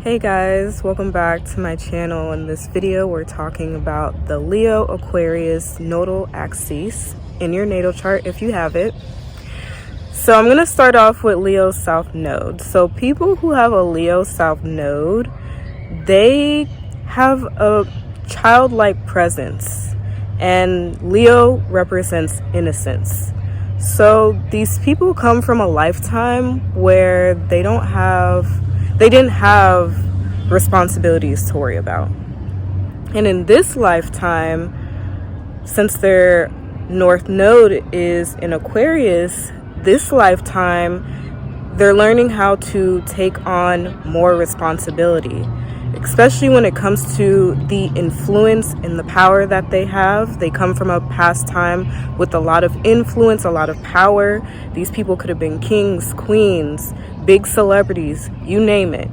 Hey guys, welcome back to my channel. In this video we're talking about the Leo Aquarius Nodal Axis in your natal chart if you have it. So I'm going to start off with Leo South Node. So people who have a Leo South Node, they have a childlike presence, and Leo represents innocence. So these people come from a lifetime where they didn't have responsibilities to worry about. And in this lifetime, since their North Node is in Aquarius, this lifetime, they're learning how to take on more responsibility, especially when it comes to the influence and the power that they have. They come from a past time with a lot of influence, a lot of power. These people could have been kings, queens, big celebrities, you name it.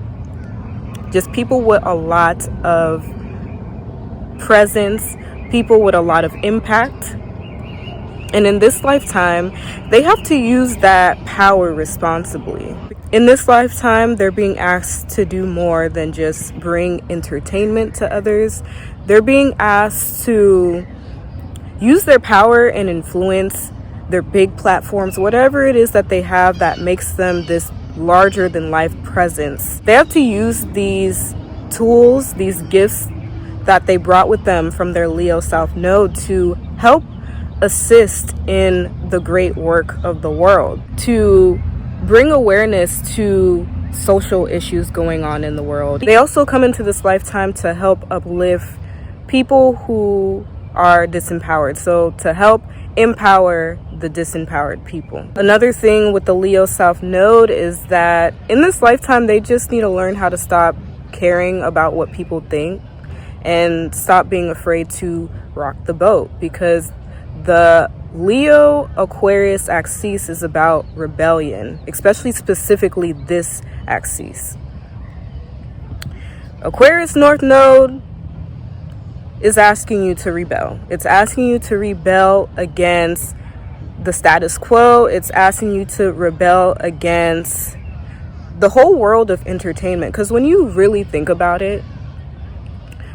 Just people with a lot of presence, people with a lot of impact. And in this lifetime, they have to use that power responsibly. In this lifetime, they're being asked to do more than just bring entertainment to others. They're being asked to use their power and influence, their big platforms, whatever it is that they have that makes them this larger than life presence. They have to use these tools, these gifts that they brought with them from their Leo South Node to help assist in the great work of the world, to bring awareness to social issues going on in the world. They also come into this lifetime to help uplift people who are disempowered, so to help empower the disempowered people. Another thing with the Leo South Node is that in this lifetime, they just need to learn how to stop caring about what people think and stop being afraid to rock the boat, because the Leo Aquarius Axis is about rebellion, especially specifically this axis. Aquarius North Node is asking you to rebel. It's asking you to rebel against the status quo. It's asking you to rebel against the whole world of entertainment. Because when you really think about it,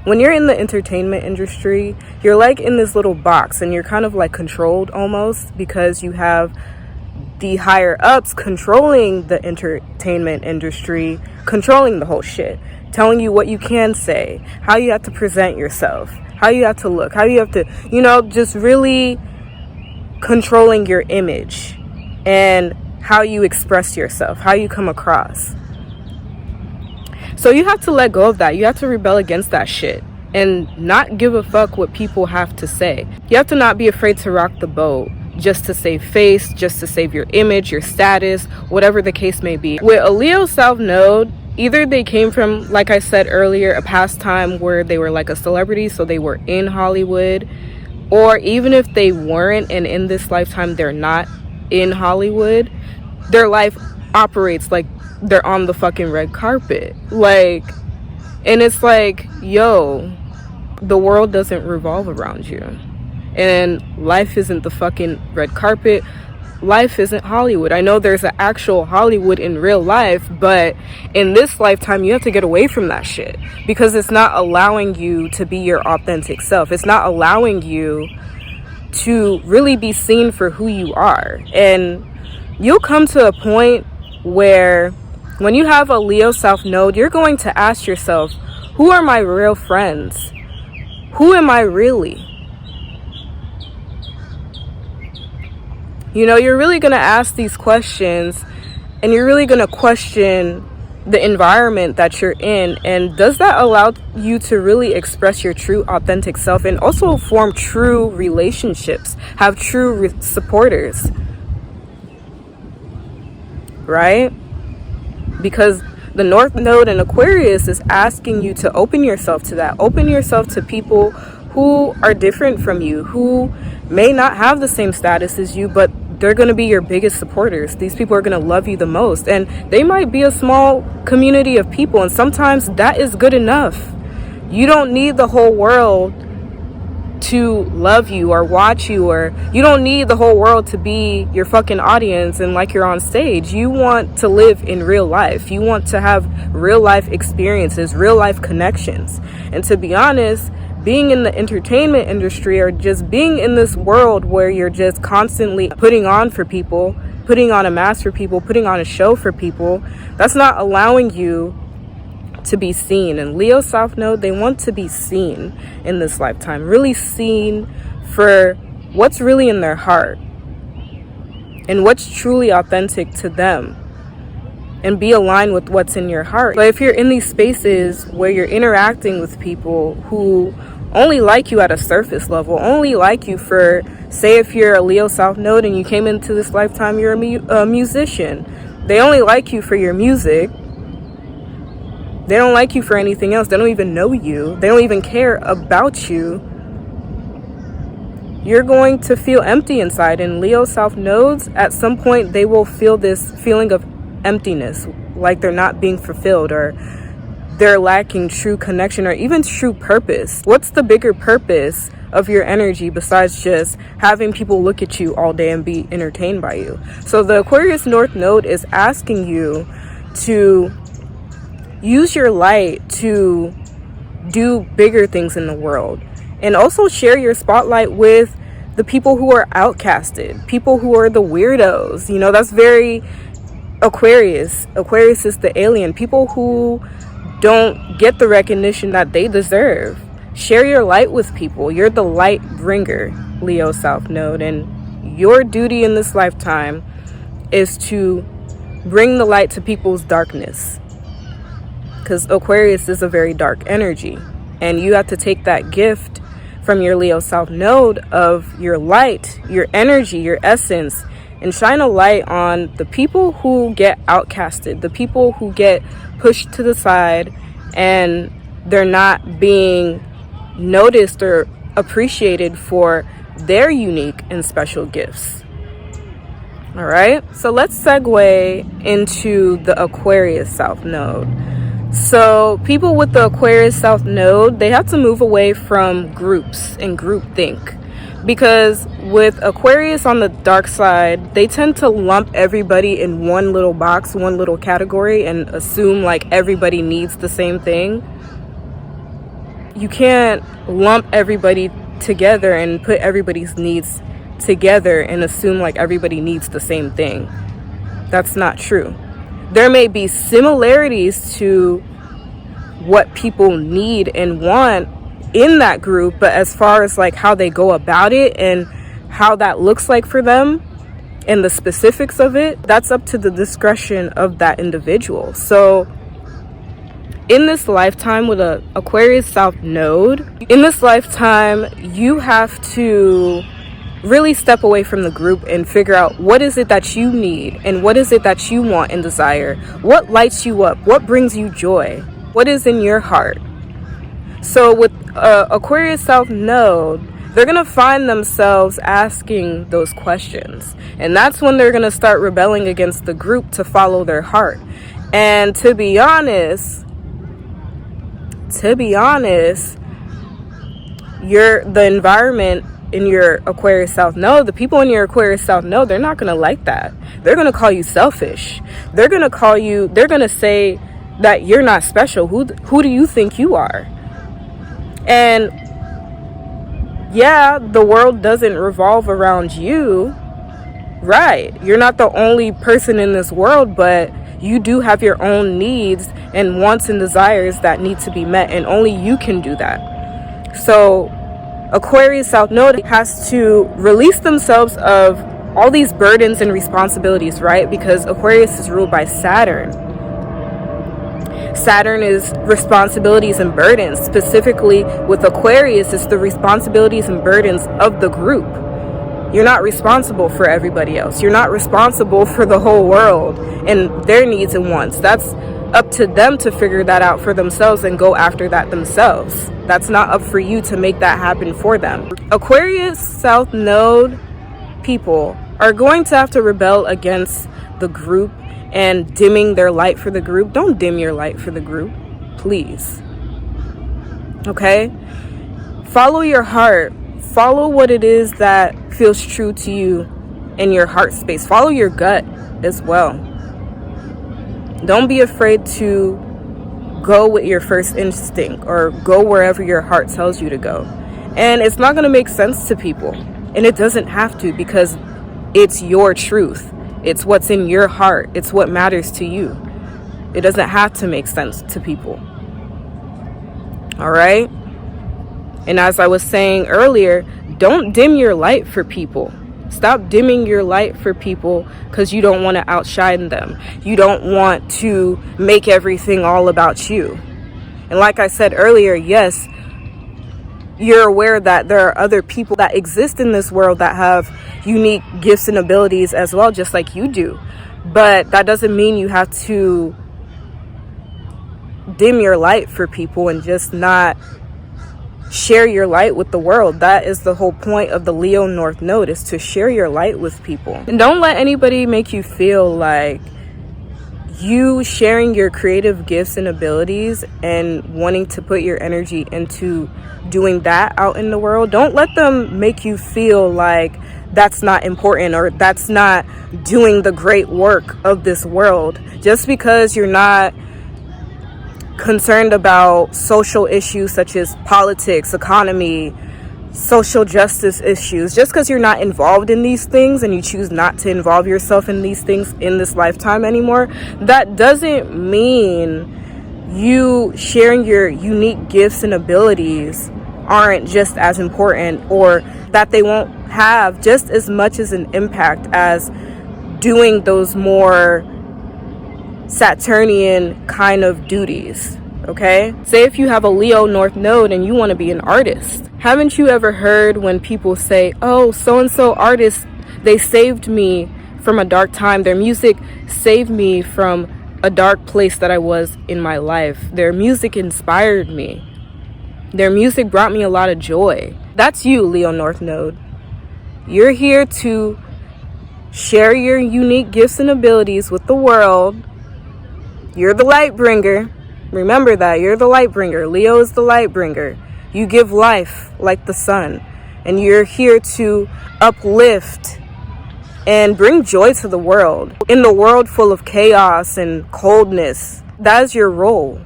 when you're in the entertainment industry, you're like in this little box and you're kind of like controlled almost, because you have the higher ups controlling the entertainment industry, controlling the whole shit, telling you what you can say, how you have to present yourself, how you have to look, how you have to, just really controlling your image and how you express yourself, how you come across. So you have to let go of that. You have to rebel against that shit and not give a fuck what people have to say. You have to not be afraid to rock the boat just to save face, just to save your image, your status, whatever the case may be. With a Leo South Node, either they came from, like I said earlier, a past time where they were like a celebrity, so they were in Hollywood, or even if they weren't and in this lifetime they're not in Hollywood, their life operates like they're on the fucking red carpet. And it's like, yo, the world doesn't revolve around you. And life isn't the fucking red carpet. Life isn't Hollywood. I know there's an actual Hollywood in real life, but in this lifetime, you have to get away from that shit, because it's not allowing you to be your authentic self. It's not allowing you to really be seen for who you are. And you'll come to a point where when you have a Leo South Node, you're going to ask yourself, who are my real friends? Who am I really? You're really going to ask these questions, and you're really going to question the environment that you're in. And does that allow you to really express your true authentic self and also form true relationships, have true supporters? Right? Because the North Node in Aquarius is asking you to open yourself to that. Open yourself to people who are different from you, who may not have the same status as you, but they're going to be your biggest supporters. These people are going to love you the most. And they might be a small community of people, and sometimes that is good enough. You don't need the whole world to love you or watch you, or you don't need the whole world to be your fucking audience and like you're on stage. You want to live in real life. You want to have real life experiences, real life connections. And to be honest, being in the entertainment industry, or just being in this world where you're just constantly putting on for people, putting on a mask for people, putting on a show for people, that's not allowing you to be seen. And Leo South Node, they want to be seen in this lifetime, really seen for what's really in their heart and what's truly authentic to them, and be aligned with what's in your heart. But if you're in these spaces where you're interacting with people who only like you at a surface level, only like you for, say if you're a Leo South Node and you came into this lifetime, you're a musician, they only like you for your music. They don't like you for anything else. They don't even know you. They don't even care about you. You're going to feel empty inside. And Leo South Nodes, at some point, they will feel this feeling of emptiness, like they're not being fulfilled, or they're lacking true connection, or even true purpose. What's the bigger purpose of your energy besides just having people look at you all day and be entertained by you? So the Aquarius North Node is asking you to use your light to do bigger things in the world, and also share your spotlight with the people who are outcasted, people who are the weirdos. You know, that's very Aquarius. Aquarius is the alien, people who don't get the recognition that they deserve. Share your light with people. You're the light bringer, Leo South Node, and your duty in this lifetime is to bring the light to people's darkness, because Aquarius is a very dark energy, and you have to take that gift from your Leo South Node of your light, your energy, your essence, and shine a light on the people who get outcasted, the people who get pushed to the side, and they're not being noticed or appreciated for their unique and special gifts. All right, so let's segue into the Aquarius South Node. So people with the Aquarius South Node, they have to move away from groups and groupthink, because with Aquarius on the dark side, they tend to lump everybody in one little box, one little category, and assume like everybody needs the same thing. You can't lump everybody together and put everybody's needs together and assume like everybody needs the same thing. That's not true. There may be similarities to what people need and want in that group, but as far as like how they go about it and how that looks like for them and the specifics of it, that's up to the discretion of that individual. So in this lifetime with a Aquarius South Node, in this lifetime, you have to really step away from the group and figure out what is it that you need and what is it that you want and desire. What lights you up? What brings you joy? What is in your heart? So with Aquarius South Node, they're going to find themselves asking those questions. And that's when they're going to start rebelling against the group to follow their heart. And to be honest, the environment in your Aquarius South Node, the people in your Aquarius South Node, they're not going to like that. They're going to call you selfish. They're going to say that you're not special. Who do you think you are? And yeah, the world doesn't revolve around you, right? You're not the only person in this world, but you do have your own needs and wants and desires that need to be met, and only you can do that. So Aquarius South Node has to release themselves of all these burdens and responsibilities, right? Because Aquarius is ruled by Saturn. Saturn is responsibilities and burdens. Specifically with Aquarius, it's the responsibilities and burdens of the group. You're not responsible for everybody else. You're not responsible for the whole world and their needs and wants. That's up to them to figure that out for themselves and go after that themselves. That's not up for you to make that happen for them. Aquarius South Node people are going to have to rebel against the group and dimming their light for the group. Don't dim your light for the group, please. Okay? Follow your heart. follow what it is that feels true to you in your heart space. Follow your gut as well. Don't be afraid to go with your first instinct or go wherever your heart tells you to go. And it's not going to make sense to people. And it doesn't have to, because it's your truth. It's what's in your heart. It's what matters to you. It doesn't have to make sense to people. All right? And as I was saying earlier, don't dim your light for people. Stop dimming your light for people because you don't want to outshine them. You don't want to make everything all about you. And like I said earlier, yes, you're aware that there are other people that exist in this world that have unique gifts and abilities as well, just like you do. But that doesn't mean you have to dim your light for people and just not share your light with the world. That is the whole point of the Leo North Node, is to share your light with people. And don't let anybody make you feel like you sharing your creative gifts and abilities and wanting to put your energy into doing that out in the world, don't let them make you feel like that's not important or that's not doing the great work of this world. Just because you're not concerned about social issues such as politics, economy, social justice issues, just because you're not involved in these things and you choose not to involve yourself in these things in this lifetime anymore, that doesn't mean you sharing your unique gifts and abilities aren't just as important, or that they won't have just as much as an impact as doing those more Saturnian kind of duties. Okay, say if you have a Leo North Node and you want to be an artist, haven't you ever heard when people say, oh, so-and-so artist, they saved me from a dark time, their music saved me from a dark place that I was in my life, their music inspired me, their music brought me a lot of joy? That's you, Leo North Node. You're here to share your unique gifts and abilities with the world. You're the light bringer. Remember that. You're the light bringer. Leo is the light bringer. You give life like the sun. And you're here to uplift and bring joy to the world. In the world full of chaos and coldness, that is your role.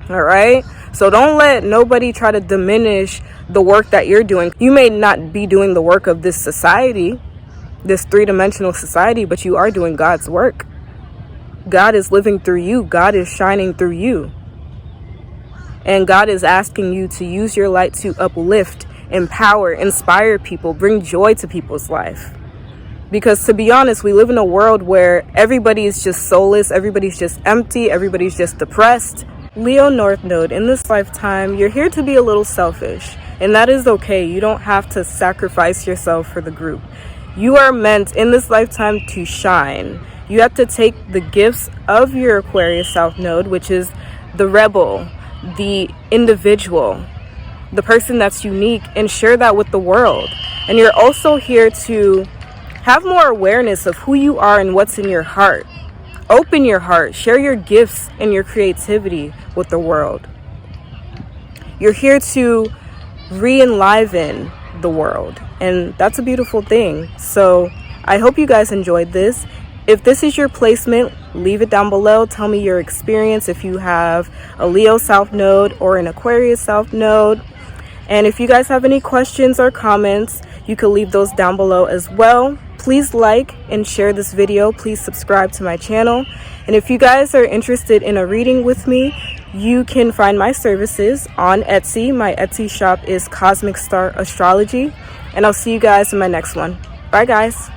All right? So don't let nobody try to diminish the work that you're doing. You may not be doing the work of this society, this three-dimensional society, but you are doing God's work. God is living through you. God is shining through you. And God is asking you to use your light to uplift, empower, inspire people, bring joy to people's life. Because to be honest, we live in a world where everybody is just soulless, everybody's just empty, everybody's just depressed. Leo North Node, in this lifetime, you're here to be a little selfish. And that is okay. You don't have to sacrifice yourself for the group. You are meant in this lifetime to shine. You have to take the gifts of your Aquarius South Node, which is the rebel, the individual, the person that's unique, and share that with the world. And you're also here to have more awareness of who you are and what's in your heart. Open your heart, share your gifts and your creativity with the world. You're here to re-enliven the world, and that's a beautiful thing. So I hope you guys enjoyed this. If this is your placement, leave it down below. Tell me your experience if you have a Leo South Node or an Aquarius South Node. And if you guys have any questions or comments, you can leave those down below as well. Please like and share this video. Please subscribe to my channel. And if you guys are interested in a reading with me, you can find my services on Etsy. My Etsy shop is CosmicStarAstrology. And I'll see you guys in my next one. Bye, guys.